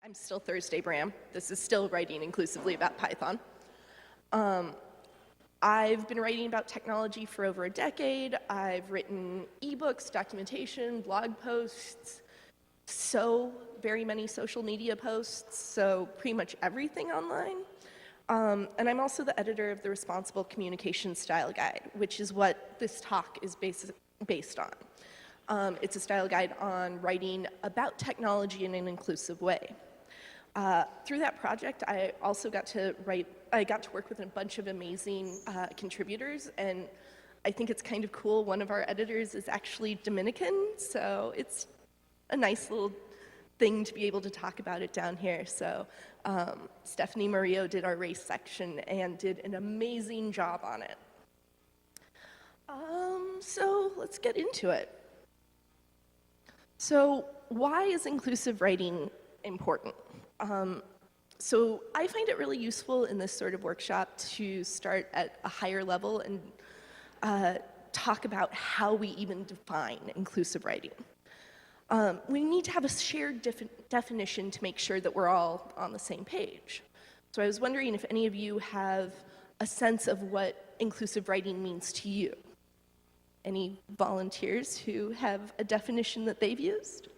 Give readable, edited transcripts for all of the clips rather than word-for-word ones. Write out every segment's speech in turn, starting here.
I'm still Thursday Bram. This is still writing inclusively about Python. I've been writing about technology for over a decade. I've written ebooks, documentation, blog posts, so very many social media posts, so pretty much everything online. And I'm also the editor of the Responsible Communication Style Guide, which is what this talk is based on. It's a style guide on writing about technology in an inclusive way. Through that project, I also got to work with a bunch of amazing contributors, and I think it's kind of cool. One of our editors is actually Dominican, so it's a nice little thing to be able to talk about it down here. So Stephanie Murillo did our race section and did an amazing job on it. So let's get into it. So why is inclusive writing important? So I find it really useful in this sort of workshop to start at a higher level and talk about how we even define inclusive writing. We need to have a shared definition to make sure that we're all on the same page. So I was wondering if any of you have a sense of what inclusive writing means to you. Any volunteers who have a definition that they've used?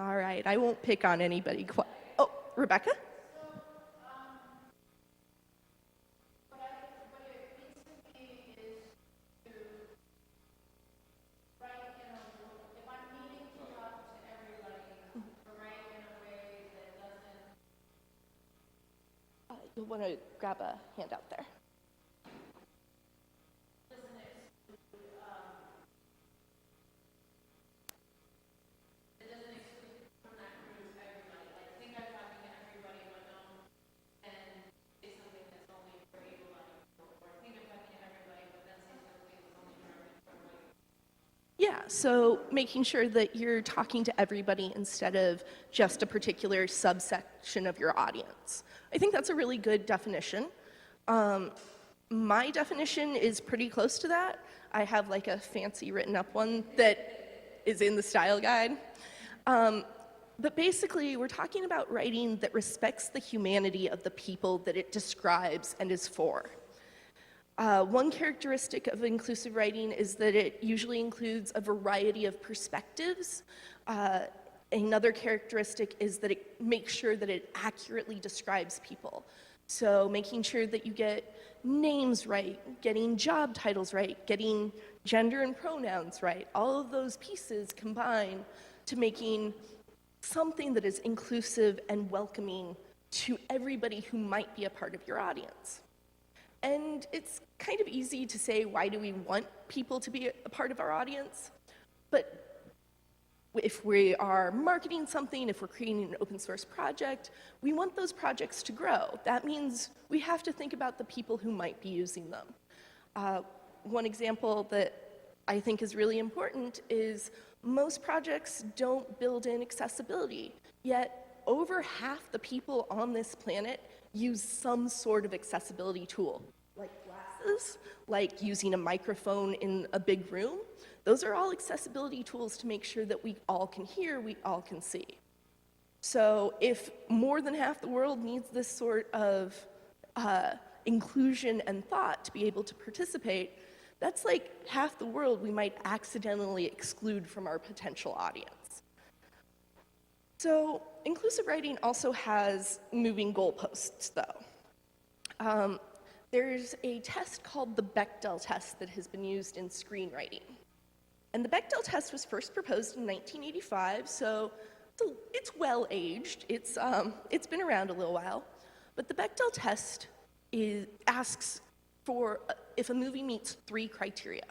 All right, I won't pick on anybody. Oh, Rebecca? What it means to me is to write in a, if I'm needing to talk to everybody, to write in a way that doesn't. You'll want to grab a handout there. Yeah, so making sure that you're talking to everybody instead of just a particular subsection of your audience. I think that's a really good definition. My definition is pretty close to that. I have like a fancy written up one that is in the style guide. But basically, we're talking about writing that respects the humanity of the people that it describes and is for. One characteristic of inclusive writing is that it usually includes a variety of perspectives. Another characteristic is that it makes sure that it accurately describes people. So making sure that you get names right, getting job titles right, getting gender and pronouns right, all of those pieces combine to making something that is inclusive and welcoming to everybody who might be a part of your audience. And it's kind of easy to say, why do we want people to be a part of our audience? But if we are marketing something, if we're creating an open source project, we want those projects to grow. That means we have to think about the people who might be using them. One example that I think is really important is most projects don't build in accessibility, yet over half the people on this planet use some sort of accessibility tool, like glasses, like using a microphone in a big room. Those are all accessibility tools to make sure that we all can hear, we all can see. So if more than half the world needs this sort of inclusion and thought to be able to participate, that's like half the world we might accidentally exclude from our potential audience. So inclusive writing also has moving goalposts, though. There's a test called the Bechdel test that has been used in screenwriting. And the Bechdel test was first proposed in 1985, so it's well-aged. It's been around a little while. But the Bechdel test asks for if a movie meets 3 criteria.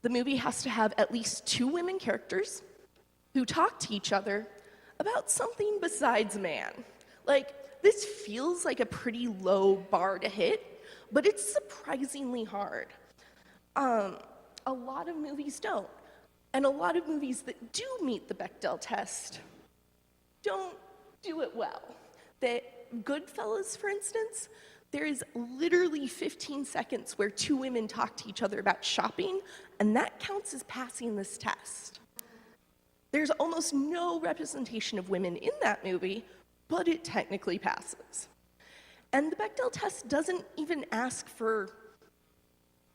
The movie has to have at least 2 women characters who talk to each other about something besides man. Like, this feels like a pretty low bar to hit, but it's surprisingly hard. A lot of movies don't. And a lot of movies that do meet the Bechdel test don't do it well. Goodfellas, for instance, There is literally 15 seconds where two women talk to each other about shopping, and that counts as passing this test. There's almost no representation of women in that movie, but it technically passes. And the Bechdel test doesn't even ask for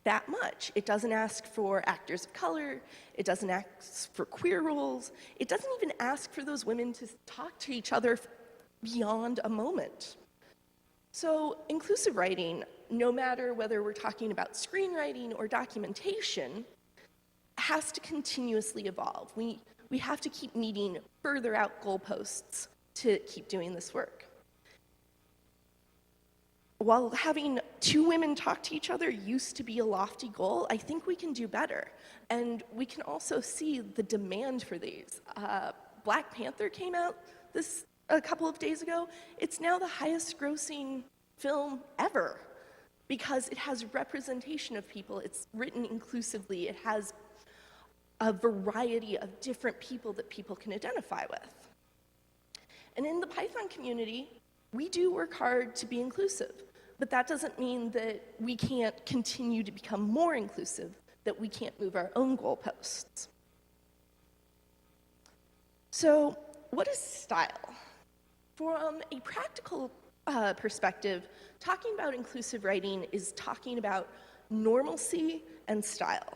that much. It doesn't ask for actors of color, it doesn't ask for queer roles, it doesn't even ask for those women to talk to each other beyond a moment. So inclusive writing, no matter whether we're talking about screenwriting or documentation, has to continuously evolve. We have to keep meeting further out goalposts to keep doing this work. While having two women talk to each other used to be a lofty goal, I think we can do better. And we can also see the demand for these. Black Panther came out a couple of days ago. It's now the highest grossing film ever because it has representation of people. It's written inclusively. It has a variety of different people that people can identify with. And in the Python community, we do work hard to be inclusive, but that doesn't mean that we can't continue to become more inclusive, that we can't move our own goalposts. So, what is style? From a practical perspective, talking about inclusive writing is talking about normalcy and style.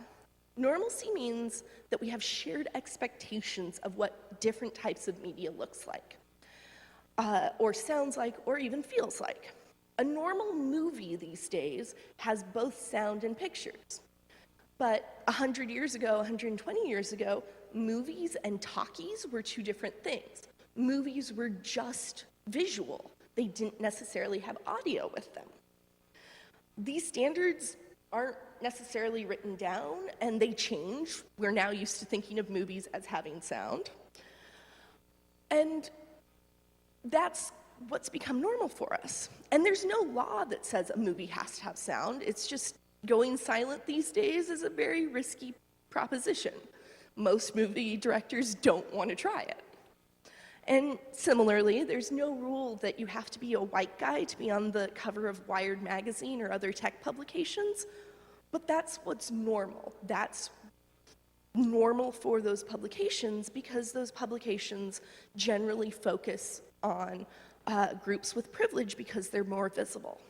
Normalcy means that we have shared expectations of what different types of media looks like, or sounds like, or even feels like. A normal movie these days has both sound and pictures. But 100 years ago, 120 years ago, movies and talkies were two different things. Movies were just visual. They didn't necessarily have audio with them. These standards aren't necessarily written down, and they change. We're now used to thinking of movies as having sound. And that's what's become normal for us. And there's no law that says a movie has to have sound. It's just going silent these days is a very risky proposition. Most movie directors don't want to try it. And similarly, there's no rule that you have to be a white guy to be on the cover of Wired magazine or other tech publications, but that's what's normal. That's normal for those publications because those publications generally focus on groups with privilege because they're more visible.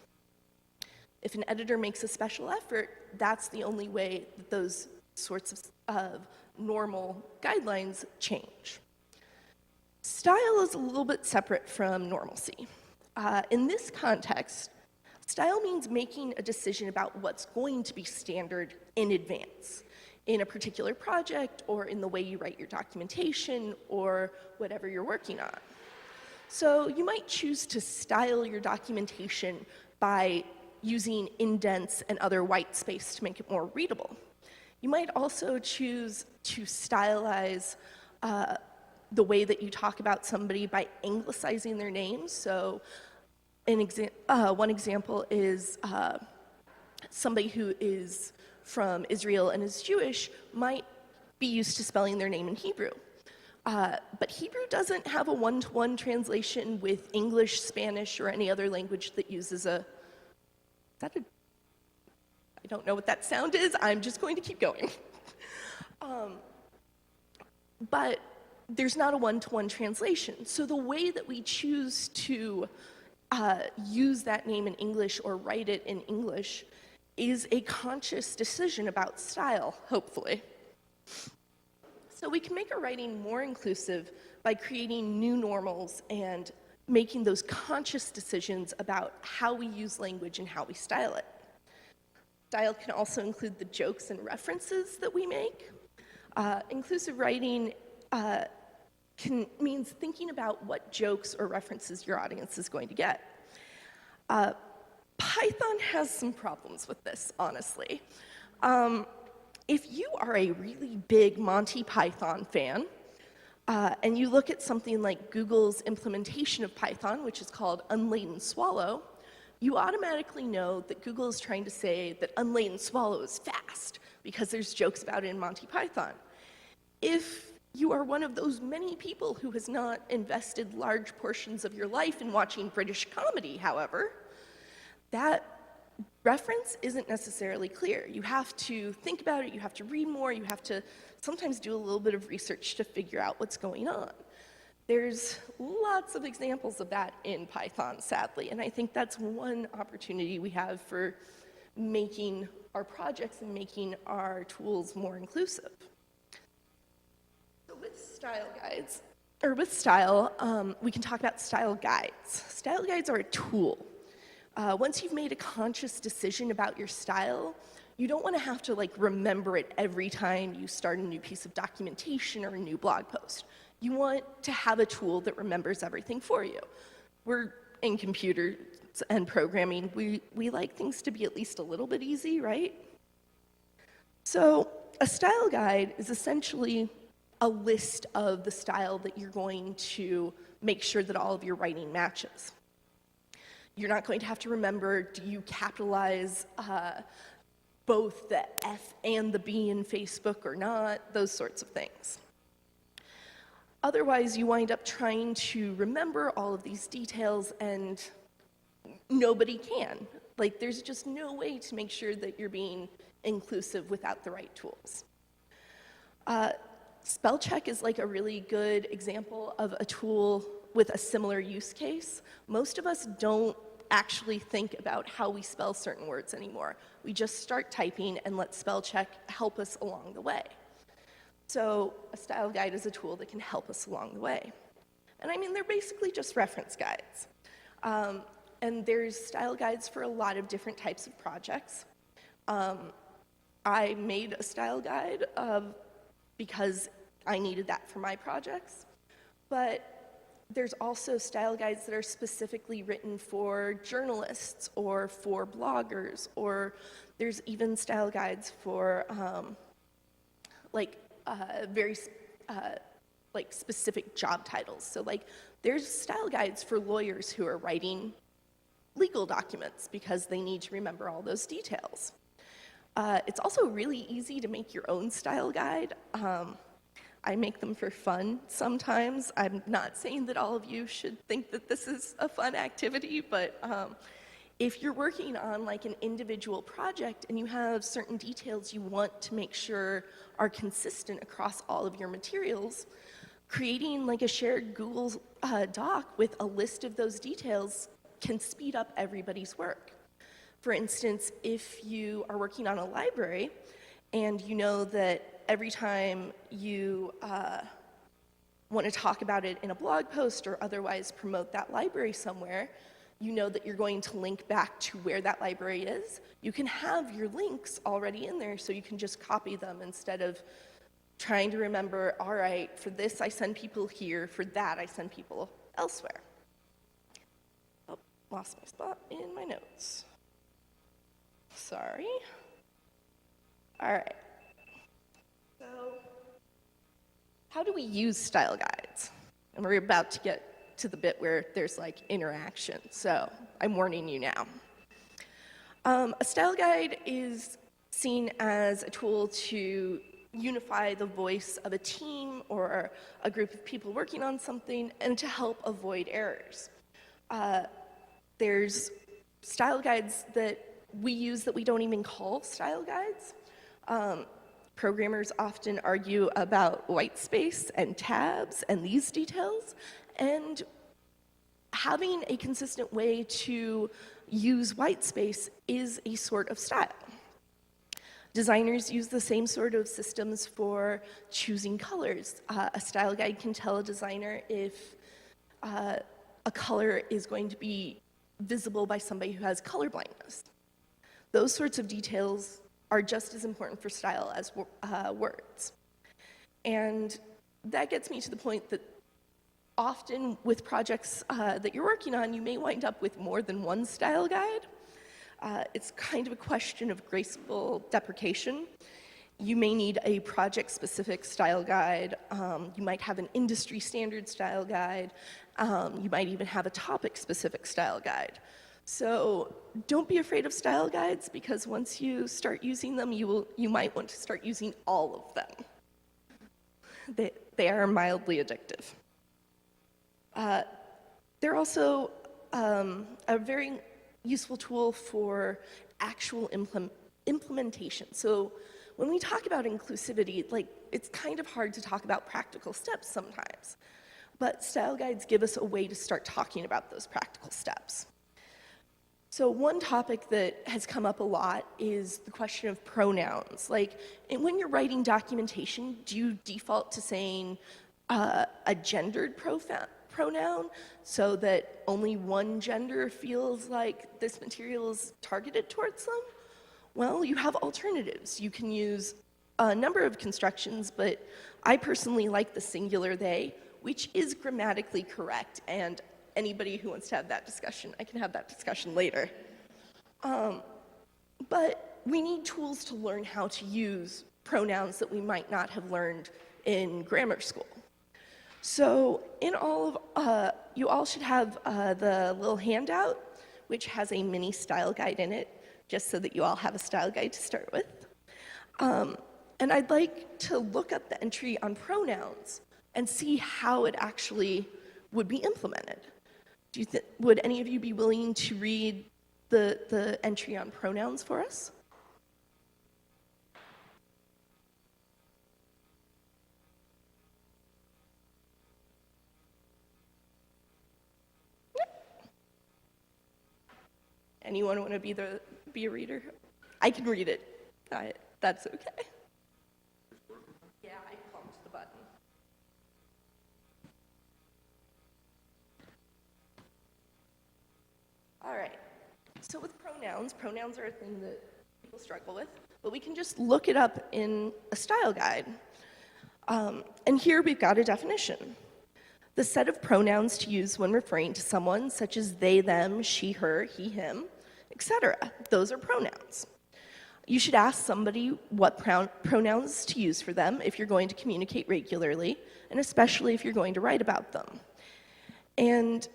If an editor makes a special effort, that's the only way that those sorts of normal guidelines change. Style is a little bit separate from normalcy. In this context, style means making a decision about what's going to be standard in advance in a particular project or in the way you write your documentation or whatever you're working on. So you might choose to style your documentation by using indents and other white space to make it more readable. You might also choose to stylize the way that you talk about somebody by anglicizing their name. So one example is somebody who is from Israel and is Jewish might be used to spelling their name in Hebrew. But Hebrew doesn't have a one-to-one translation with English, Spanish, or any other language that uses I don't know what that sound is, I'm just going to keep going. But there's not a one-to-one translation. So the way that we choose to use that name in English or write it in English is a conscious decision about style, hopefully. So we can make our writing more inclusive by creating new normals and making those conscious decisions about how we use language and how we style it. Style can also include the jokes and references that we make. Inclusive writing means thinking about what jokes or references your audience is going to get. Python has some problems with this, honestly. If you are a really big Monty Python fan, and you look at something like Google's implementation of Python, which is called Unladen Swallow, you automatically know that Google is trying to say that Unladen Swallow is fast because there's jokes about it in Monty Python. If you are one of those many people who has not invested large portions of your life in watching British comedy, however, that reference isn't necessarily clear. You have to think about it, you have to read more, you have to sometimes do a little bit of research to figure out what's going on. There's lots of examples of that in Python, sadly, and I think that's one opportunity we have for making our projects and making our tools more inclusive. So with style guides, or with style, we can talk about style guides. Style guides are a tool. Once you've made a conscious decision about your style, you don't want to have to remember it every time you start a new piece of documentation or a new blog post. You want to have a tool that remembers everything for you. We're in computers and programming. We like things to be at least a little bit easy, right? So a style guide is essentially a list of the style that you're going to make sure that all of your writing matches. You're not going to have to remember, do you capitalize both the F and the B in Facebook or not, those sorts of things. Otherwise, you wind up trying to remember all of these details and nobody can. There's just no way to make sure that you're being inclusive without the right tools. Spell check is a really good example of a tool with a similar use case. Most of us don't actually think about how we spell certain words anymore. We just start typing and let spell check help us along the way. So a style guide is a tool that can help us along the way. And I mean, they're basically just reference guides. And there's style guides for a lot of different types of projects. I made a style guide because I needed that for my projects. But there's also style guides that are specifically written for journalists or for bloggers, or there's even style guides for very specific job titles. So there's style guides for lawyers who are writing legal documents because they need to remember all those details. It's also really easy to make your own style guide. I make them for fun sometimes. I'm not saying that all of you should think that this is a fun activity, but if you're working on an individual project and you have certain details you want to make sure are consistent across all of your materials, creating a shared Google Doc with a list of those details can speed up everybody's work. For instance, if you are working on a library and you know that every time you want to talk about it in a blog post or otherwise promote that library somewhere, you know that you're going to link back to where that library is. You can have your links already in there so you can just copy them instead of trying to remember, all right, for this I send people here, for that I send people elsewhere. Oh, lost my spot in my notes. Sorry. All right. So, how do we use style guides? And we're about to get to the bit where there's interaction, so I'm warning you now. A style guide is seen as a tool to unify the voice of a team or a group of people working on something and to help avoid errors. There's style guides that we use that we don't even call style guides. Programmers often argue about white space and tabs and these details, and having a consistent way to use white space is a sort of style. Designers use the same sort of systems for choosing colors. A style guide can tell a designer if a color is going to be visible by somebody who has color blindness. Those sorts of details are just as important for style as words. And that gets me to the point that often with projects that you're working on, you may wind up with more than one style guide. It's kind of a question of graceful deprecation. You may need a project-specific style guide. You might have an industry standard style guide. You might even have a topic-specific style guide. So don't be afraid of style guides, because once you start using them, you might want to start using all of them. They are mildly addictive. They're also a very useful tool for actual implementation. So when we talk about inclusivity, like, it's kind of hard to talk about practical steps sometimes. But style guides give us a way to start talking about those practical steps. So one topic that has come up a lot is the question of pronouns. Like, when you're writing documentation, do you default to saying a gendered pronoun so that only one gender feels like this material is targeted towards them? Well, you have alternatives. You can use a number of constructions, but I personally like the singular they, which is grammatically correct, and anybody who wants to have that discussion, I can have that discussion later. But we need tools to learn how to use pronouns that we might not have learned in grammar school. So in all of, you all should have the little handout, which has a mini style guide in it, just so that you all have a style guide to start with. And I'd like to look up the entry on pronouns and see how it actually would be implemented. Would any of you be willing to read the entry on pronouns for us? Anyone want to be a reader? I can read it. That's okay. Yeah, I pumped the button. All right. So with pronouns are a thing that people struggle with, but we can just look it up in a style guide. And here we've got a definition. The set of pronouns to use when referring to someone, such as they, them, she, her, he, him, etc. Those are pronouns. You should ask somebody what pronouns to use for them if you're going to communicate regularly, and especially if you're going to write about them. And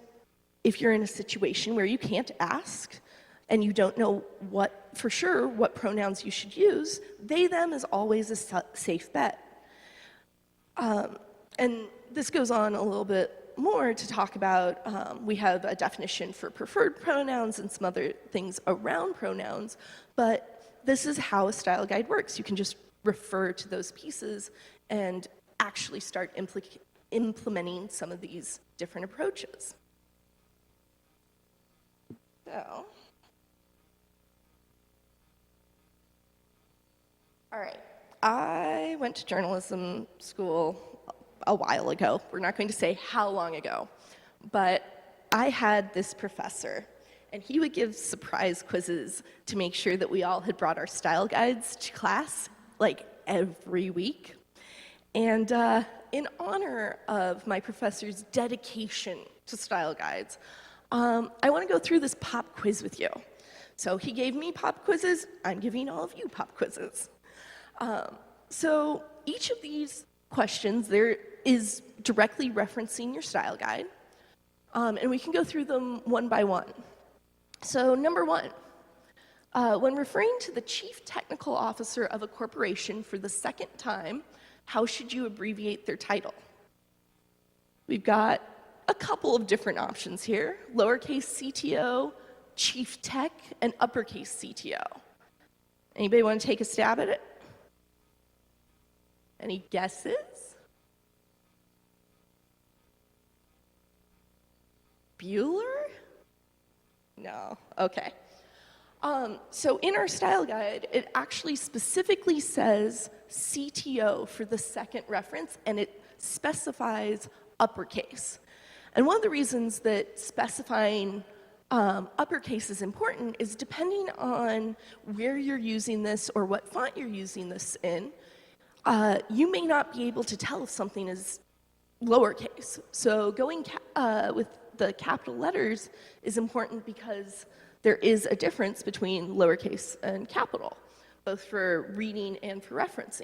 if you're in a situation where you can't ask and you don't know for sure what pronouns you should use, they, them is always a safe bet. And this goes on a little bit more to talk about, we have a definition for preferred pronouns and some other things around pronouns, but this is how a style guide works. You can just refer to those pieces and actually start implementing some of these different approaches. So, all right, I went to journalism school a while ago. We're not going to say how long ago, but I had this professor, and he would give surprise quizzes to make sure that we all had brought our style guides to class, like every week. And in honor of my professor's dedication to style guides, I want to go through this pop quiz with you. So he gave me pop quizzes, I'm giving all of you pop quizzes. So each of these questions there is directly referencing your style guide, and we can go through them one by one. So number one, when referring to the chief technical officer of a corporation for the second time, how should you abbreviate their title? We've got a couple of different options here: lowercase CTO, chief tech, and uppercase CTO. Anybody want to take a stab at it? Any guesses? Bueller? No, okay. So in our style guide, it actually specifically says CTO for the second reference, and it specifies uppercase. And one of the reasons that specifying uppercase is important is depending on where you're using this or what font you're using this in, you may not be able to tell if something is lowercase. So going with the capital letters is important because there is a difference between lowercase and capital, both for reading and for referencing.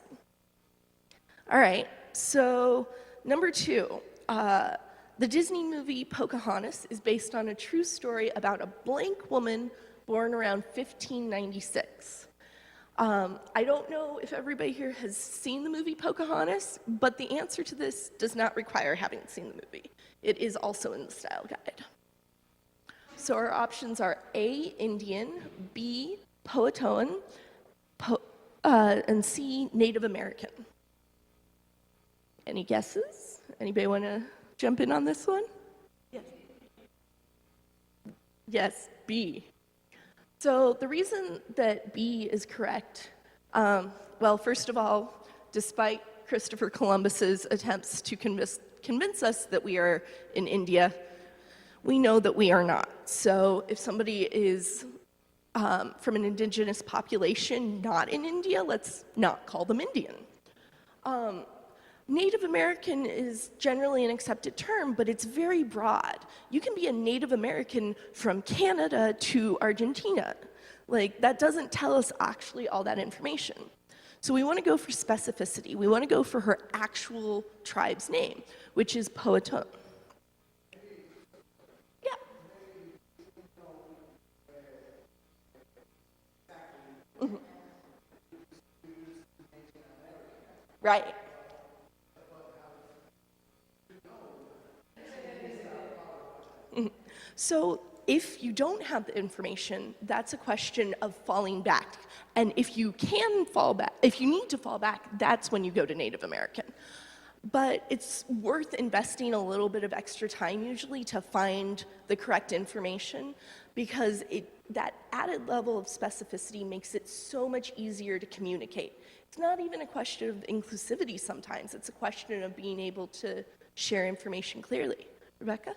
All right, so number two, the Disney movie Pocahontas is based on a true story about a blank woman born around 1596. I don't know if everybody here has seen the movie Pocahontas, but the answer to this does not require having seen the movie. It is also in the style guide. So our options are A, Indian, B, Powhatan, and C, Native American. Any guesses? Anybody want to jump in on this one? Yes. Yes, B. So the reason that B is correct, well, first of all, despite Christopher Columbus's attempts to convince us that we are in India, we know that we are not. So if somebody is from an indigenous population not in India, let's not call them Indian. Native American is generally an accepted term, but it's very broad. You can be a Native American from Canada to Argentina. Like, that doesn't tell us actually all that information. So we want to go for specificity. We want to go for her actual tribe's name, which is Powhatan. Yeah. Mhm. Right. So if you don't have the information, that's a question of falling back. And if you can fall back, if you need to fall back, that's when you go to Native American. But it's worth investing a little bit of extra time usually to find the correct information because that added level of specificity makes it so much easier to communicate. It's not even a question of inclusivity sometimes, it's a question of being able to share information clearly. Rebecca?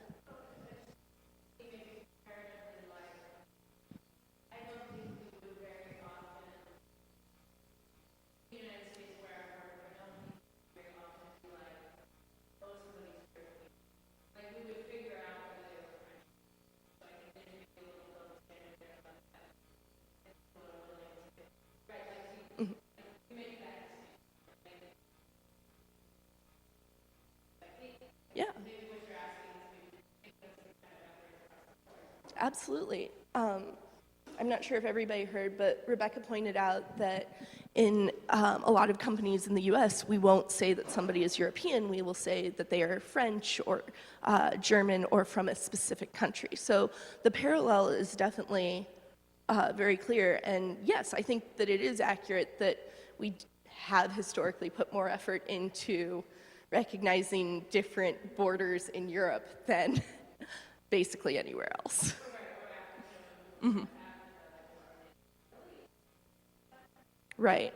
Yeah. Absolutely. I'm not sure if everybody heard, but Rebecca pointed out that in a lot of companies in the US, we won't say that somebody is European, we will say that they are French or German or from a specific country. So the parallel is definitely very clear. And yes, I think that it is accurate that we have historically put more effort into recognizing different borders in Europe than basically anywhere else. Mhm. Right.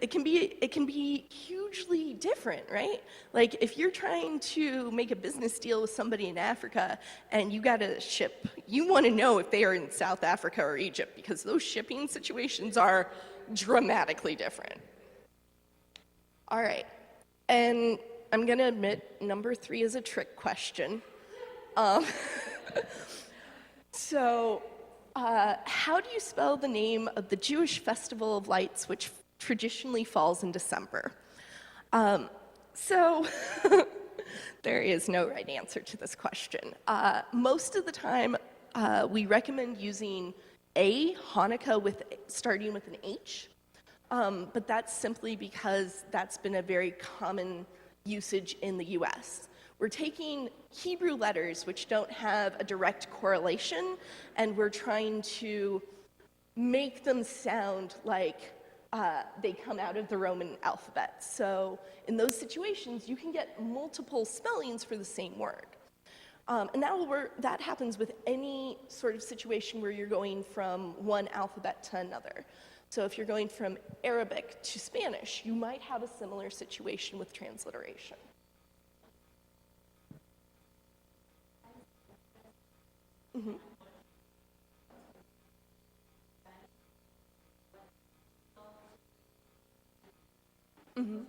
It can be hugely different, right? Like if you're trying to make a business deal with somebody in Africa and you got to ship, you want to know if they are in South Africa or Egypt because those shipping situations are dramatically different. All right. And I'm going to admit number 3 is a trick question. Um, so how do you spell the name of the Jewish Festival of Lights, which traditionally falls in December? So there is no right answer to this question. Most of the time, we recommend using Hanukkah starting with an H, but that's simply because that's been a very common usage in the US. We're taking Hebrew letters, which don't have a direct correlation, and we're trying to make them sound like they come out of the Roman alphabet. So in those situations, you can get multiple spellings for the same word. And that happens with any sort of situation where you're going from one alphabet to another. So if you're going from Arabic to Spanish, you might have a similar situation with transliteration. Mm-hmm. Mm-hmm.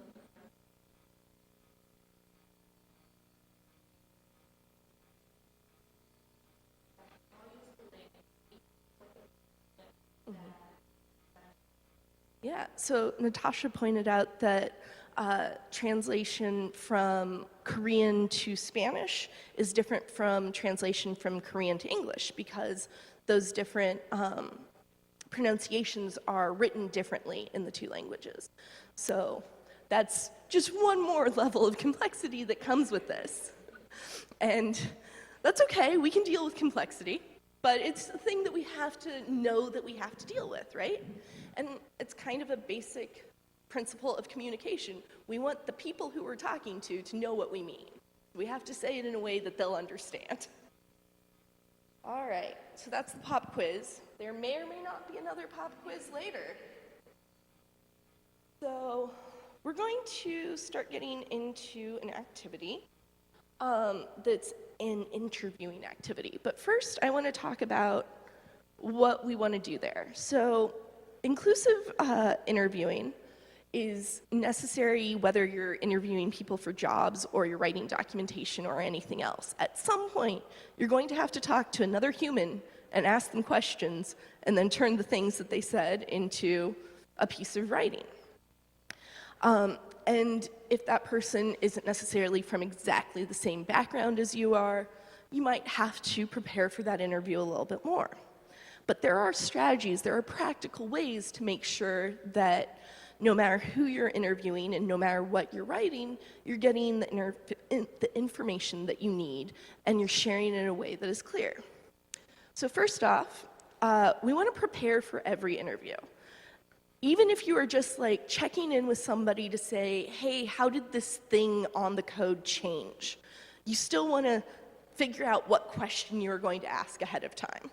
Yeah, so Natasha pointed out that translation from Korean to Spanish is different from translation from Korean to English because those different pronunciations are written differently in the two languages. So that's just one more level of complexity that comes with this. And That's okay, we can deal with complexity, but it's the thing that we have to know that we have to deal with, right? And it's kind of a basic principle of communication. We want the people who we're talking to know what we mean. We have to say it in a way that they'll understand. All right, so that's the pop quiz. There may or may not be another pop quiz later. So we're going to start getting into an activity that's an interviewing activity. But first, I want to talk about what we want to do there. So inclusive interviewing is necessary whether you're interviewing people for jobs or you're writing documentation or anything else. At some point, you're going to have to talk to another human and ask them questions and then turn the things that they said into a piece of writing. And if that person isn't necessarily from exactly the same background as you are, you might have to prepare for that interview a little bit more. But there are strategies, there are practical ways to make sure that no matter who you're interviewing and no matter what you're writing, you're getting the information that you need and you're sharing it in a way that is clear. So first off, we want to prepare for every interview. Even if you are just like checking in with somebody to say, hey, how did this thing on the code change? You still want to figure out what question you're going to ask ahead of time.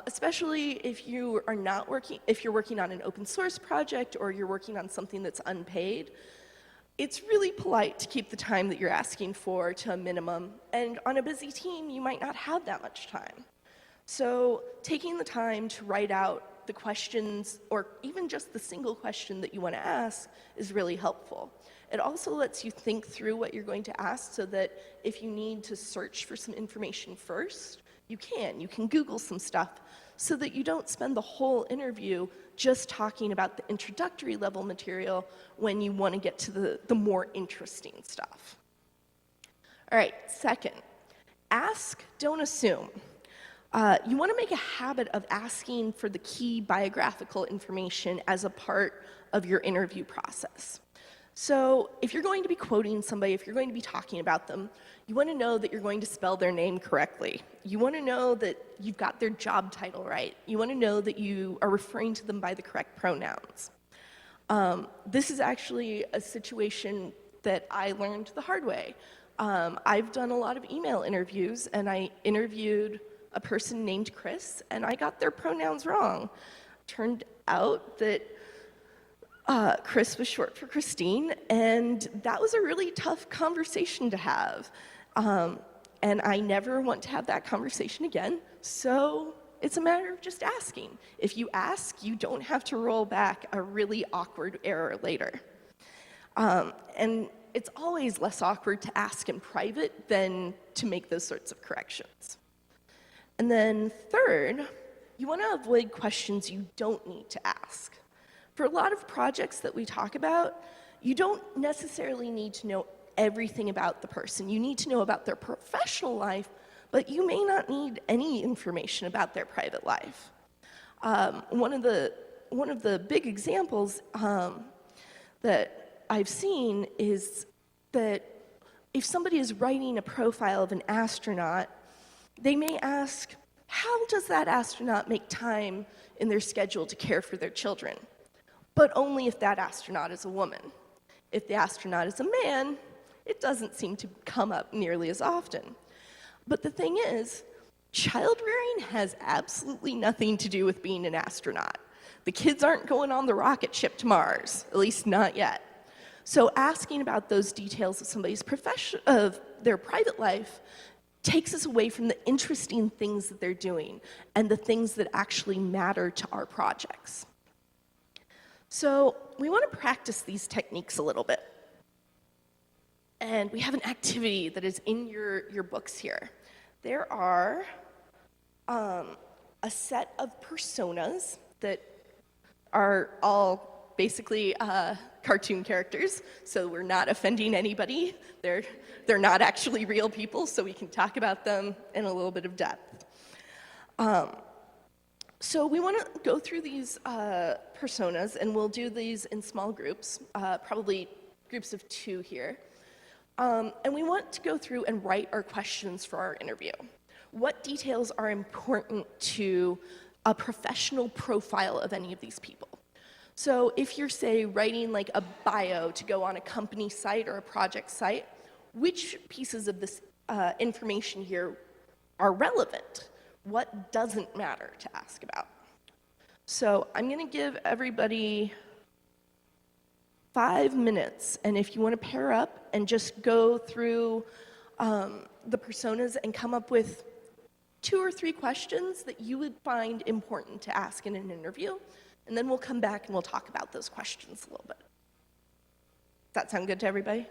Especially if you are not working, if you're working on an open source project or you're working on something that's unpaid, it's really polite to keep the time that you're asking for to a minimum. And on a busy team, you might not have that much time. So taking the time to write out the questions, or even just the single question that you want to ask, is really helpful. It also lets you think through what you're going to ask so that if you need to search for some information first, you can. You can Google some stuff so that you don't spend the whole interview just talking about the introductory level material when you want to get to the more interesting stuff. All right, second, ask, don't assume. You want to make a habit of asking for the key biographical information as a part of your interview process. So if you're going to be quoting somebody, if you're going to be talking about them, you want to know that you're going to spell their name correctly. You want to know that you've got their job title right. You want to know that you are referring to them by the correct pronouns. This is actually a situation that I learned the hard way. I've done a lot of email interviews, and I interviewed a person named Chris, and I got their pronouns wrong. Turned out that Chris was short for Christine, and that was a really tough conversation to have. And I never want to have that conversation again, so it's a matter of just asking. If you ask, you don't have to roll back a really awkward error later. And it's always less awkward to ask in private than to make those sorts of corrections. And then third, you want to avoid questions you don't need to ask. For a lot of projects that we talk about, you don't necessarily need to know everything about the person. You need to know about their professional life, but you may not need any information about their private life. One of the big examples that I've seen is that if somebody is writing a profile of an astronaut, they may ask, how does that astronaut make time in their schedule to care for their children? But only if that astronaut is a woman. If the astronaut is a man, it doesn't seem to come up nearly as often. But the thing is, child rearing has absolutely nothing to do with being an astronaut. The kids aren't going on the rocket ship to Mars, at least not yet. So asking about those details of somebody's of their private life takes us away from the interesting things that they're doing and the things that actually matter to our projects. So we want to practice these techniques a little bit. And we have an activity that is in your books here. There are a set of personas that are all basically cartoon characters, so we're not offending anybody. They're not actually real people, so we can talk about them in a little bit of depth. So we want to go through these personas, and we'll do these in small groups, probably groups of 2 here. And we want to go through and write our questions for our interview. What details are important to a professional profile of any of these people? So if you're, say, writing like a bio to go on a company site or a project site, which pieces of this information here are relevant? What doesn't matter to ask about? So I'm going to give everybody 5 minutes, and if you want to pair up and just go through the personas and come up with 2 or 3 questions that you would find important to ask in an interview, and then we'll come back and we'll talk about those questions a little bit. Does that sound good to everybody?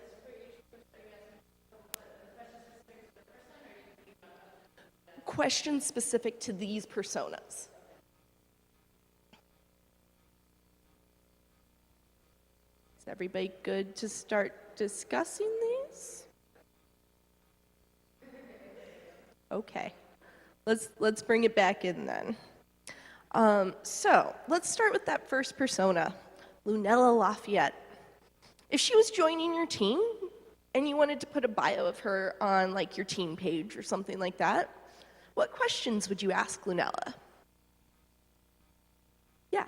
Questions specific to these personas. Is everybody good to start discussing these? Okay, let's bring it back in then. So let's start with that first persona, Lunella Lafayette. If she was joining your team and you wanted to put a bio of her on like your team page or something like that, what questions would you ask Lunella? Yeah.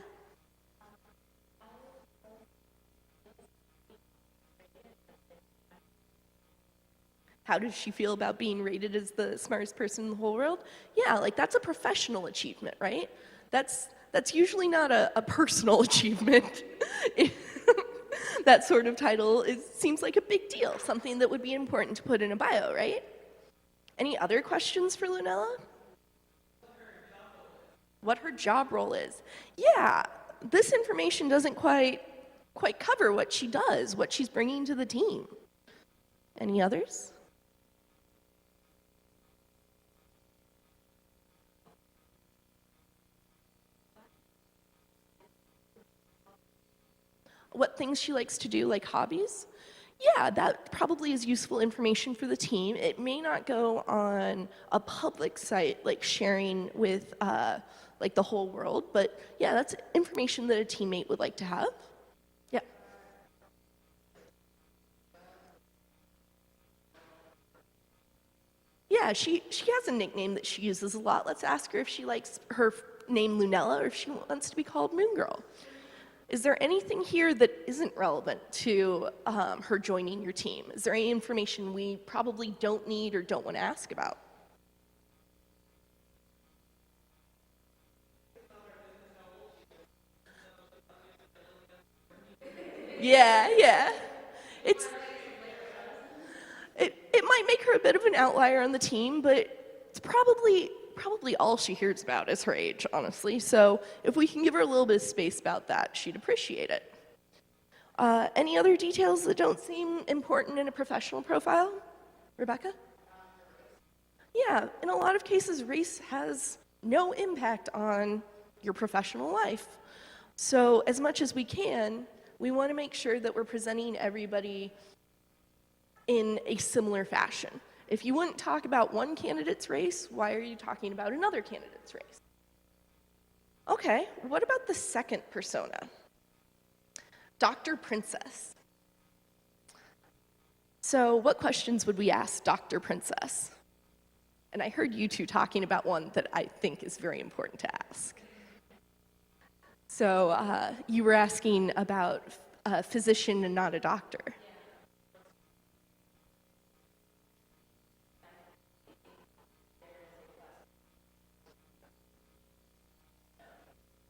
How does she feel about being rated as the smartest person in the whole world? Yeah, like that's a professional achievement, right? That's usually not a personal achievement. That sort of title seems like a big deal, something that would be important to put in a bio, right? Any other questions for Lunella? What her job role is. Yeah, this information doesn't quite cover what she does, what she's bringing to the team. Any others? What things she likes to do, like hobbies? Yeah, that probably is useful information for the team. It may not go on a public site, like sharing with like the whole world, but yeah, that's information that a teammate would like to have. Yeah. Yeah, she has a nickname that she uses a lot. Let's ask her if she likes her name Lunella or if she wants to be called Moon Girl. Is there anything here that isn't relevant to her joining your team? Is there any information we probably don't need or don't want to ask about? Yeah. It's it might make her a bit of an outlier on the team, but it's probably all she hears about is her age, honestly. So if we can give her a little bit of space about that, she'd appreciate it. Any other details that don't seem important in a professional profile? Rebecca? Yeah, in a lot of cases, race has no impact on your professional life. So as much as we can, we want to make sure that we're presenting everybody in a similar fashion. If you wouldn't talk about one candidate's race, why are you talking about another candidate's race? Okay, what about the second persona? Dr. Princess. So what questions would we ask Dr. Princess? And I heard you two talking about one that I think is very important to ask. So you were asking about a physician and not a doctor.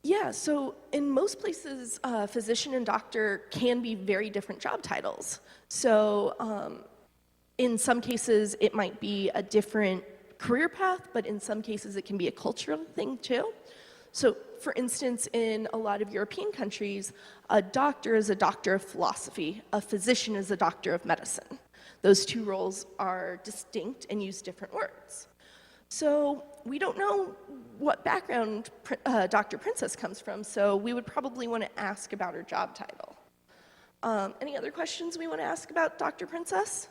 Yeah, so in most places, physician and doctor can be very different job titles. So in some cases, it might be a different career path, but in some cases, it can be a cultural thing too. So for instance, in a lot of European countries, a doctor is a doctor of philosophy, a physician is a doctor of medicine. Those two roles are distinct and use different words. So we don't know what background Dr. Princess comes from, so we would probably want to ask about her job title. Any other questions we want to ask about Dr. Princess?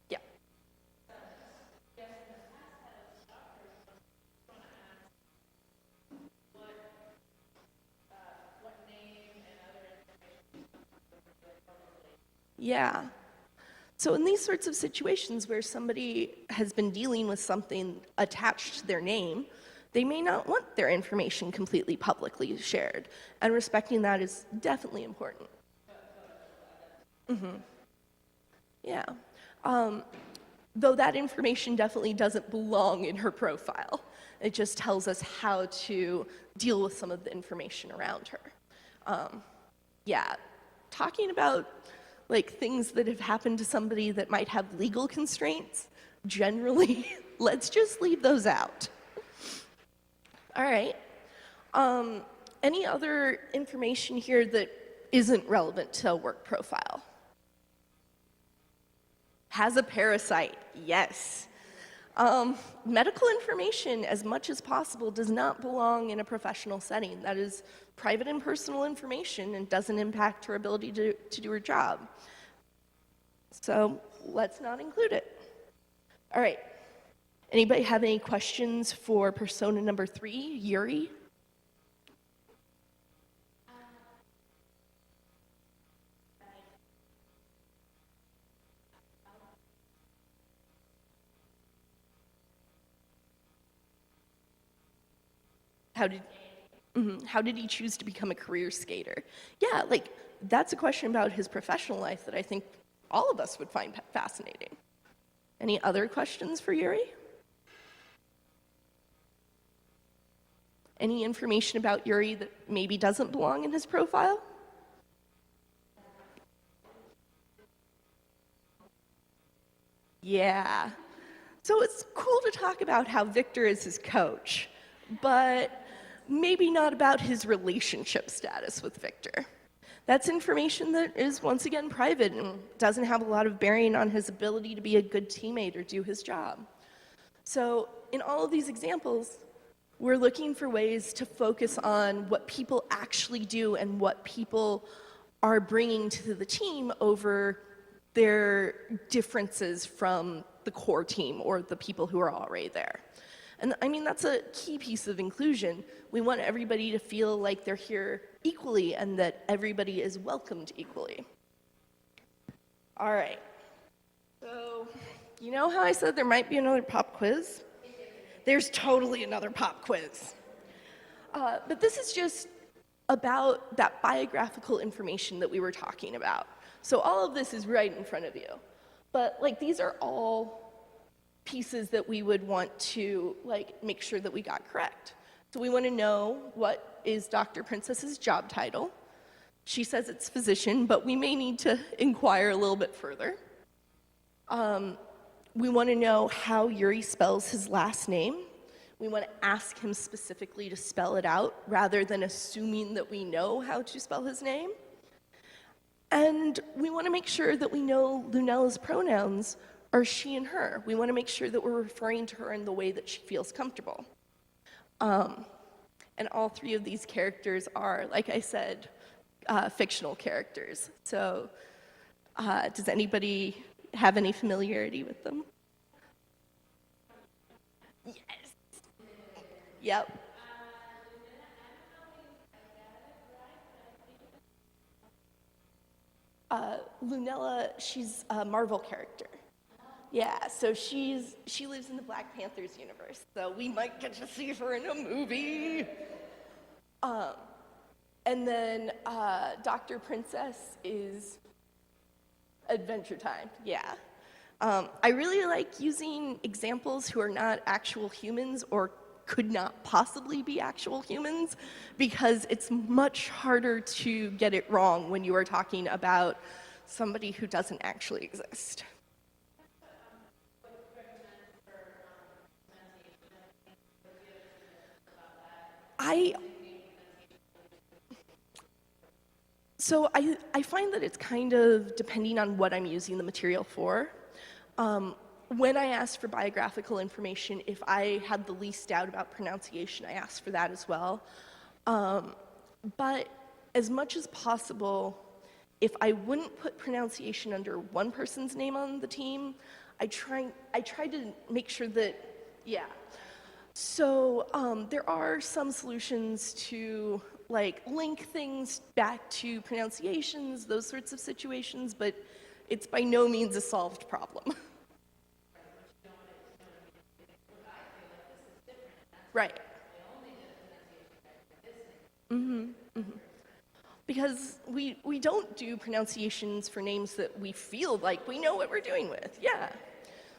Yeah. Yeah. So in these sorts of situations where somebody has been dealing with something attached to their name, they may not want their information completely publicly shared, and respecting that is definitely important. Yeah. Um, though that information definitely doesn't belong in her profile. It just tells us how to deal with some of the information around her. Yeah, talking about like things that have happened to somebody that might have legal constraints, generally, let's just leave those out. All right. Any other information here that isn't relevant to a work profile? Has a parasite, yes. Medical information, as much as possible, does not belong in a professional setting. That is private and personal information and doesn't impact her ability to do her job. So let's not include it. All right. Anybody have any questions for persona number 3, Yuri? How did How did he choose to become a career skater? Yeah, like that's a question about his professional life that I think all of us would find fascinating. Any other questions for Yuri? Any information about Yuri that maybe doesn't belong in his profile? Yeah. So it's cool to talk about how Victor is his coach, but maybe not about his relationship status with Victor. That's information that is, once again, private and doesn't have a lot of bearing on his ability to be a good teammate or do his job. So in all of these examples, we're looking for ways to focus on what people actually do and what people are bringing to the team over their differences from the core team or the people who are already there. And I mean, that's a key piece of inclusion. We want everybody to feel like they're here equally and that everybody is welcomed equally. All right. So, you know how I said there might be another pop quiz? There's totally another pop quiz. But this is just about that biographical information that we were talking about. So all of this is right in front of you. But like these are all pieces that we would want to like make sure that we got correct. So we want to know what is Dr. Princess's job title. She says it's physician, but we may need to inquire a little bit further. We want to know how Yuri spells his last name. We want to ask him specifically to spell it out rather than assuming that we know how to spell his name. And we want to make sure that we know Lunella's pronouns are she and her. We want to make sure that we're referring to her in the way that she feels comfortable. And all 3 of these characters are, like I said, fictional characters. So does anybody have any familiarity with them? Yes. Yep. Lunella, she's a Marvel character. Yeah, so she lives in the Black Panthers universe, so we might get to see her in a movie. And then Dr. Princess is Adventure Time, yeah. I really like using examples who are not actual humans or could not possibly be actual humans because it's much harder to get it wrong when you are talking about somebody who doesn't actually exist. I find that it's kind of depending on what I'm using the material for. When I asked for biographical information, if I had the least doubt about pronunciation, I asked for that as well. But as much as possible, if I wouldn't put pronunciation under one person's name on the team, I tried to make sure that, yeah. So there are some solutions to like link things back to pronunciations, those sorts of situations, but it's by no means a solved problem. Right. Because we don't do pronunciations for names that we feel like we know what we're doing with. Yeah.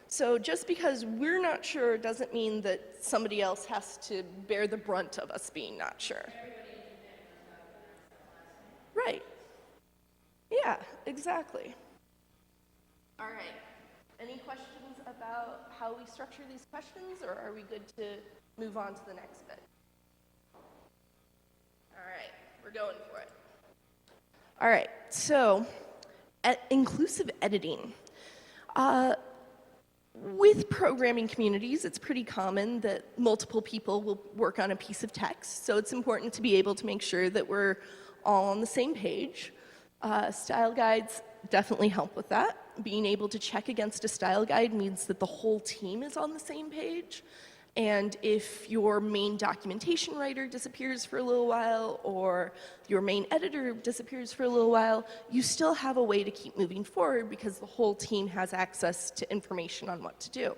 So just because we're not sure doesn't mean that somebody else has to bear the brunt of us being not sure. Right. Yeah, exactly. All right. Any questions about how we structure these questions, or are we good to move on to the next bit? All right, we're going for it. All right, so inclusive editing. With programming communities, it's pretty common that multiple people will work on a piece of text, so it's important to be able to make sure that we're all on the same page. Style guides definitely help with that. Being able to check against a style guide means that the whole team is on the same page. And if your main documentation writer disappears for a little while, or your main editor disappears for a little while, you still have a way to keep moving forward because the whole team has access to information on what to do.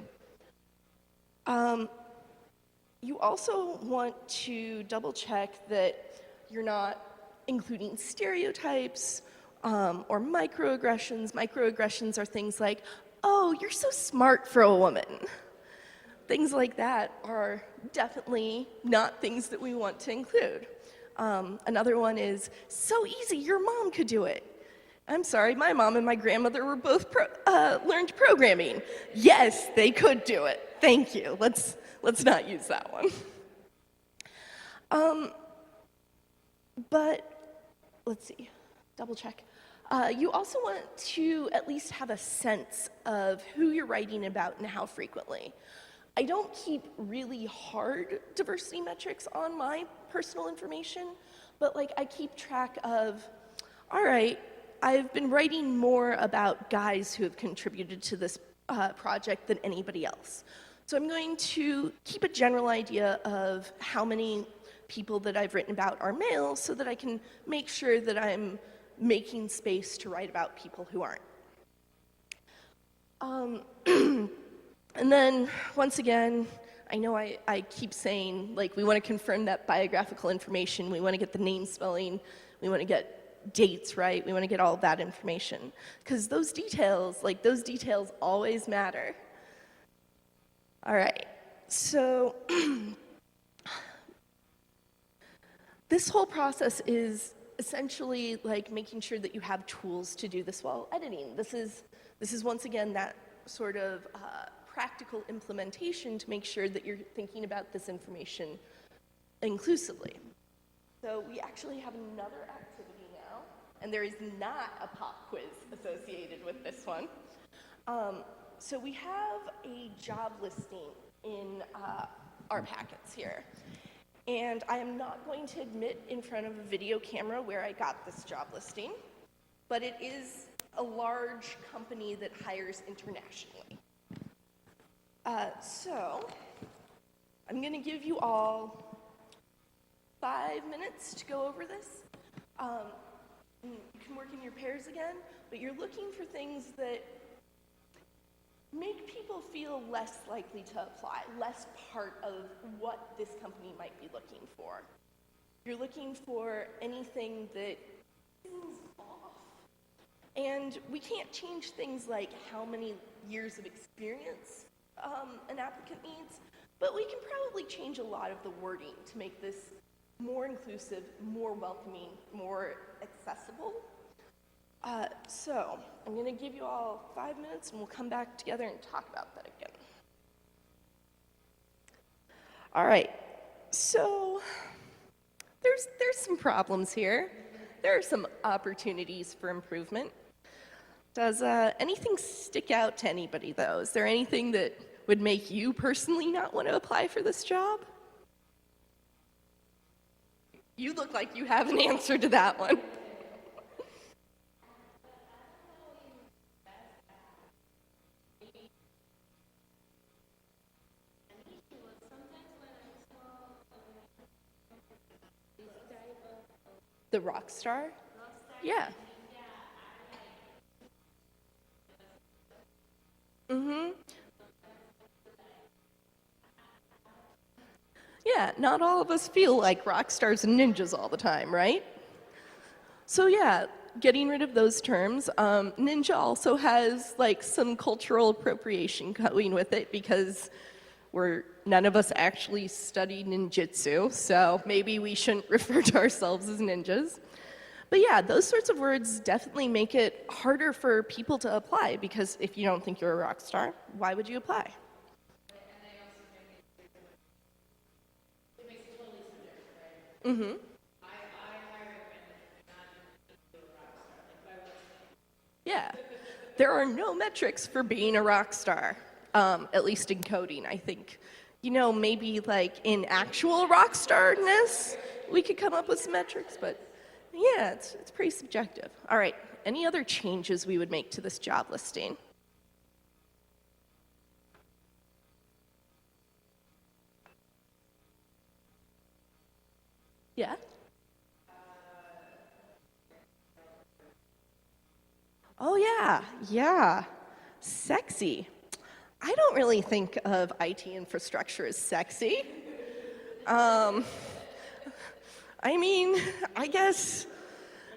You also want to double check that you're not including stereotypes or microaggressions. Microaggressions are things like, oh, you're so smart for a woman. Things like that are definitely not things that we want to include. Another one is, so easy, your mom could do it. I'm sorry, my mom and my grandmother were both learned programming. Yes, they could do it. Thank you. Let's not use that one. But let's see, double check. You also want to at least have a sense of who you're writing about and how frequently. I don't keep really hard diversity metrics on my personal information, but like I keep track of, all right, I've been writing more about guys who have contributed to this project than anybody else. So I'm going to keep a general idea of how many people that I've written about are male so that I can make sure that I'm making space to write about people who aren't. And then, once again, I know I keep saying, like, we want to confirm that biographical information, we want to get the name spelling, we want to get dates right, we want to get all of that information. Because those details always matter. All right, so this whole process is essentially like making sure that you have tools to do this while editing. This is once again that sort of practical implementation to make sure that you're thinking about this information inclusively. So we actually have another activity now, and there is not a pop quiz associated with this one. So we have a job listing in our packets here. And I am not going to admit in front of a video camera where I got this job listing, but it is a large company that hires internationally. So I'm going to give you all 5 minutes to go over this. You can work in your pairs again, but you're looking for things that make people feel less likely to apply, less part of what this company might be looking for. You're looking for anything that seems off. And we can't change things like how many years of experience an applicant needs, but we can probably change a lot of the wording to make this more inclusive, more welcoming, more accessible. So I'm going to give you all 5 minutes and we'll come back together and talk about that again. All right, so there's some problems here. There are some opportunities for improvement. Does anything stick out to anybody, though? Is there anything that would make you personally not want to apply for this job? You look like you have an answer to that one. The rock star? Yeah. Yeah, not all of us feel like rock stars and ninjas all the time, right? So yeah, getting rid of those terms. Ninja also has like some cultural appropriation going with it because none of us actually study ninjutsu, so maybe we shouldn't refer to ourselves as ninjas. But yeah, those sorts of words definitely make it harder for people to apply because if you don't think you're a rock star, why would you apply? It makes it totally subjective, right? I hire and not do a rock star. Like, by what standard? Yeah. There are no metrics for being a rock star, at least in coding, I think. You know, maybe like in actual rock starness, we could come up with some metrics, but yeah, it's pretty subjective. All right, any other changes we would make to this job listing? Yeah? Oh, yeah, yeah. Sexy. I don't really think of IT infrastructure as sexy. I mean, I guess,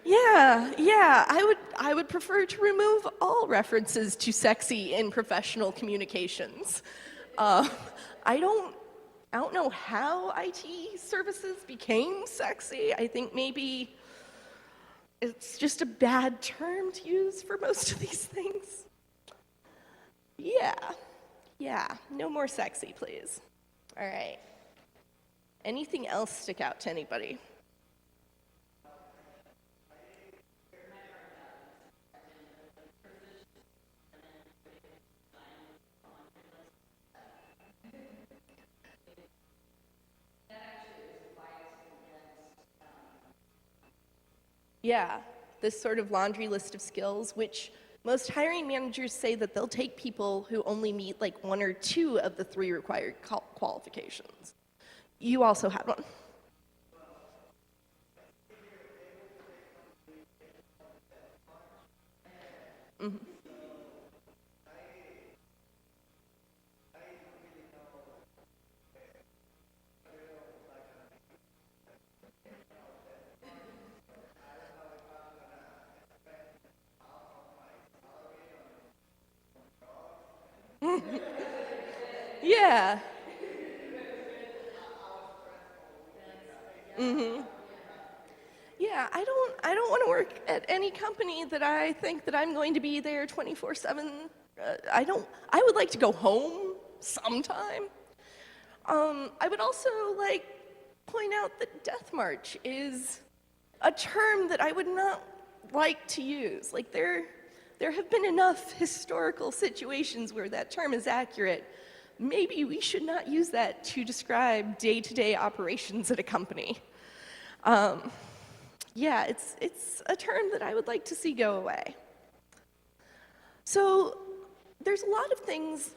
yeah, I would prefer to remove all references to sexy in professional communications. Uh, I don't, I don't know how IT services became sexy. I think maybe it's just a bad term to use for most of these things. Yeah, yeah, no more sexy, please. All right. Anything else stick out to anybody? Yeah, this sort of laundry list of skills, which most hiring managers say that they'll take people who only meet like one or two of the three required qualifications. You also had one. Yeah, yeah, I don't want to work at any company that I think that I'm going to be there 24/7. I would like to go home sometime. I would also like point out that death march is a term that I would not like to use. Like there have been enough historical situations where that term is accurate. Maybe we should not use that to describe day-to-day operations at a company. Yeah, it's a term that I would like to see go away. So there's a lot of things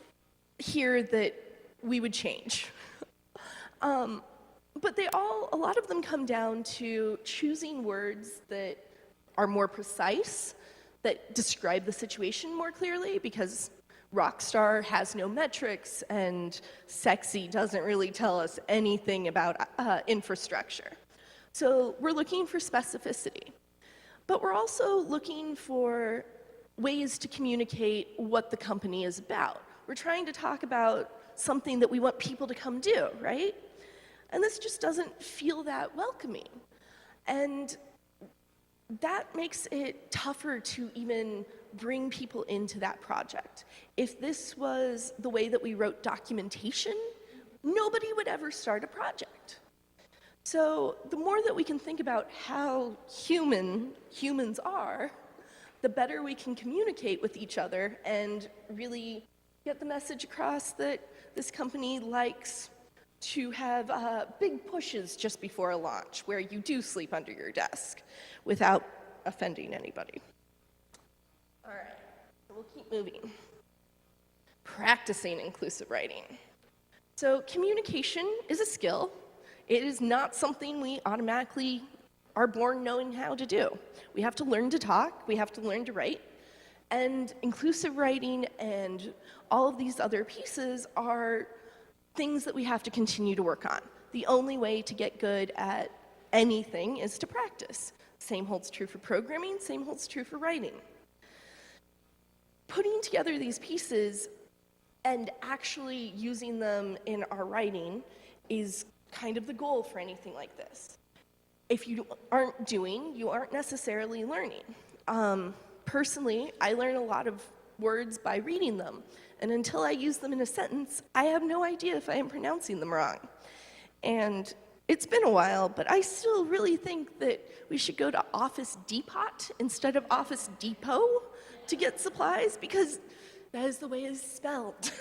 here that we would change. But a lot of them come down to choosing words that are more precise, that describe the situation more clearly, because rockstar has no metrics and sexy doesn't really tell us anything about infrastructure. So we're looking for specificity. But we're also looking for ways to communicate what the company is about. We're trying to talk about something that we want people to come do, right? And this just doesn't feel that welcoming. And that makes it tougher to even bring people into that project. If this was the way that we wrote documentation, nobody would ever start a project. So the more that we can think about how humans are, the better we can communicate with each other and really get the message across that this company likes to have big pushes just before a launch where you do sleep under your desk without offending anybody. All right, so we'll keep moving. Practicing inclusive writing. So communication is a skill. It is not something we automatically are born knowing how to do. We have to learn to talk, we have to learn to write, And inclusive writing and all of these other pieces are things that we have to continue to work on. The only way to get good at anything is to practice. Same holds true for programming, same holds true for writing. Putting together these pieces and actually using them in our writing is kind of the goal for anything like this. If you aren't doing, you aren't necessarily learning. Personally, I learn a lot of words by reading them, and until I use them in a sentence, I have no idea if I am pronouncing them wrong. And it's been a while, but I still really think that we should go to Office Depot instead of Office Depot to get supplies, because that is the way it's spelled.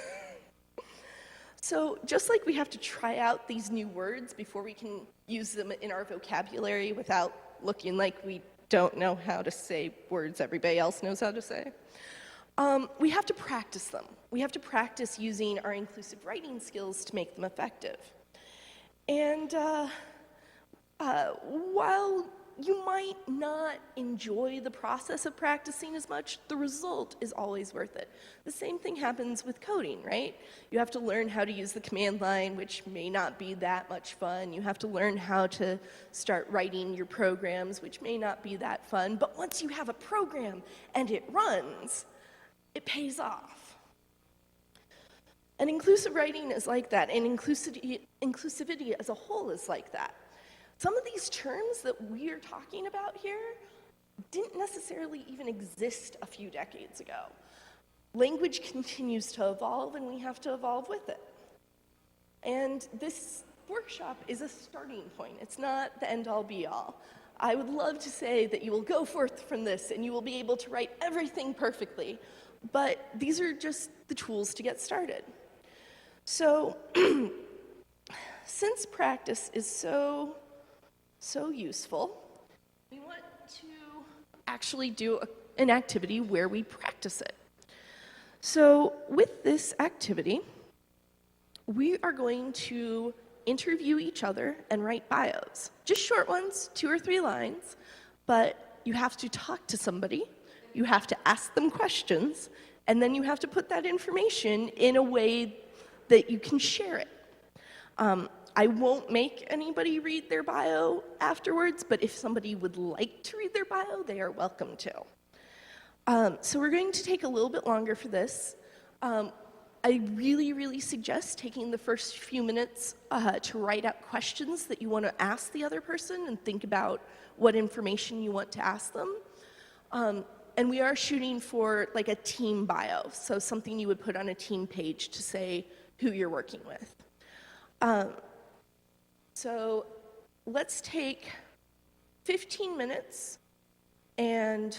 So just like we have to try out these new words before we can use them in our vocabulary without looking like we don't know how to say words everybody else knows how to say, we have to practice them. We have to practice using our inclusive writing skills to make them effective. And while you might not enjoy the process of practicing as much, the result is always worth it. The same thing happens with coding, right? You have to learn how to use the command line, which may not be that much fun. You have to learn how to start writing your programs, which may not be that fun. But once you have a program and it runs, it pays off. And inclusive writing is like that, and inclusivity as a whole is like that. Some of these terms that we are talking about here didn't necessarily even exist a few decades ago. Language continues to evolve, and we have to evolve with it. And this workshop is a starting point. It's not the end-all, be-all. I would love to say that you will go forth from this and you will be able to write everything perfectly, but these are just the tools to get started. So, since practice is so useful, we want to actually do an activity where we practice it. So with this activity, we are going to interview each other and write bios. Just short ones, 2 or 3 lines, but you have to talk to somebody, you have to ask them questions, and then you have to put that information in a way that you can share it. I won't make anybody read their bio afterwards, but if somebody would like to read their bio, they are welcome to. So we're going to take a little bit longer for this. I really suggest taking the first few minutes to write out questions that you want to ask the other person and think about what information you want to ask them. And we are shooting for like a team bio, so something you would put on a team page to say who you're working with. So let's take 15 minutes and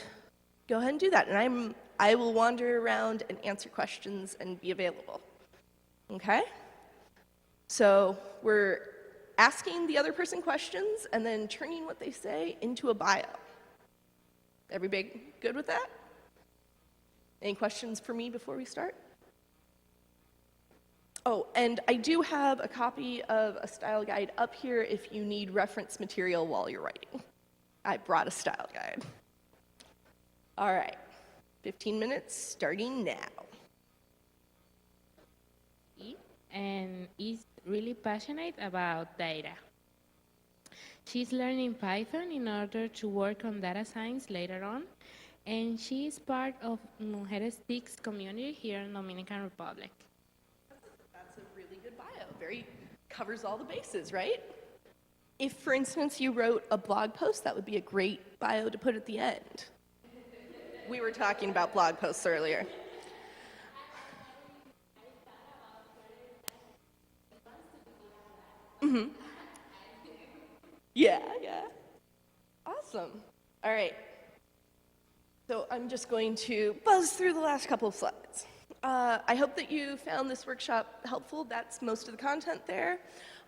go ahead and do that. And I will wander around and answer questions and be available. Okay? So we're asking the other person questions and then turning what they say into a bio. Everybody good with that? Any questions for me before we start? Oh, and I do have a copy of a style guide up here if you need reference material while you're writing. I brought a style guide. All right, 15 minutes starting now. And is really passionate about data. She's learning Python in order to work on data science later on, and she is part of Mujeres TIC's community here in Dominican Republic. That's a really good bio. Covers all the bases, right? If, for instance, you wrote a blog post, that would be a great bio to put at the end. We were talking about blog posts earlier. Mm-hmm. Yeah. Awesome. All right. So I'm just going to buzz through the last couple of slides. I hope that you found this workshop helpful. That's most of the content there.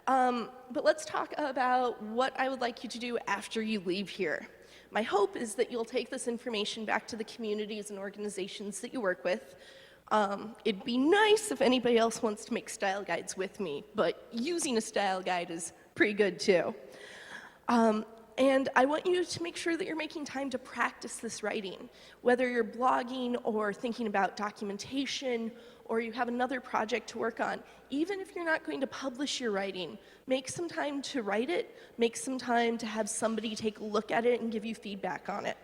But let's talk about what I would like you to do after you leave here. My hope is that you'll take this information back to the communities and organizations that you work with. It'd be nice if anybody else wants to make style guides with me, but using a style guide is pretty good too. And I want you to make sure that you're making time to practice this writing, whether you're blogging or thinking about documentation or you have another project to work on. Even if you're not going to publish your writing, make some time to write it, make some time to have somebody take a look at it and give you feedback on it.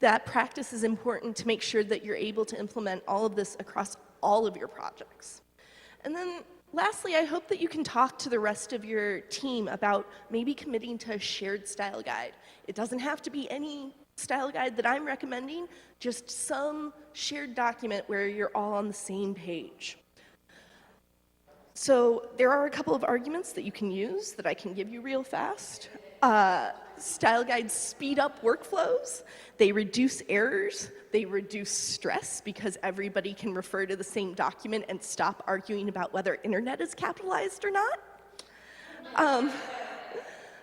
That practice is important to make sure that you're able to implement all of this across all of your projects. And then lastly, I hope that you can talk to the rest of your team about maybe committing to a shared style guide. It doesn't have to be any style guide that I'm recommending, just some shared document where you're all on the same page. So there are a couple of arguments that you can use that I can give you real fast. Style guides speed up workflows, they reduce errors, they reduce stress because everybody can refer to the same document and stop arguing about whether internet is capitalized or not.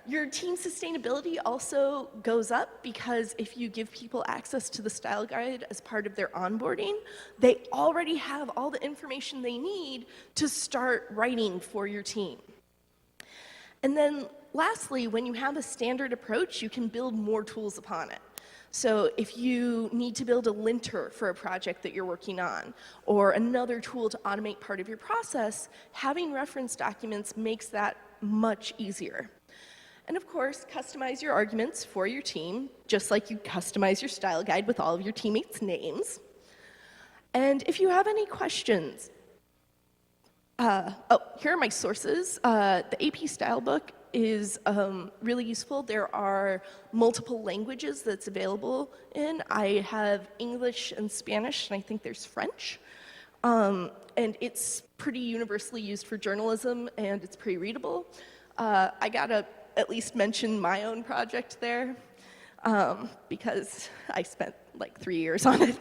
Your team sustainability also goes up because if you give people access to the style guide as part of their onboarding, they already have all the information they need to start writing for your team. And then lastly, when you have a standard approach, you can build more tools upon it. So if you need to build a linter for a project that you're working on, or another tool to automate part of your process, having reference documents makes that much easier. And of course, customize your arguments for your team, just like you customize your style guide with all of your teammates' names. And if you have any questions, here are my sources. The AP Style book is really useful. There are multiple languages that's available in. I have English and Spanish, and I think there's French. And it's pretty universally used for journalism, and it's pretty readable. I gotta at least mention my own project there, because I spent like 3 years on it.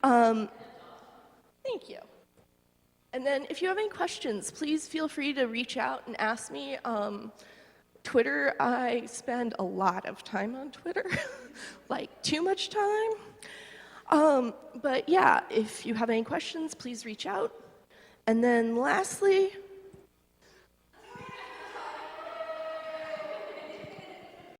Thank you. And then if you have any questions, please feel free to reach out and ask me. Twitter, I spend a lot of time on Twitter, like too much time. But yeah, if you have any questions, please reach out. And then lastly,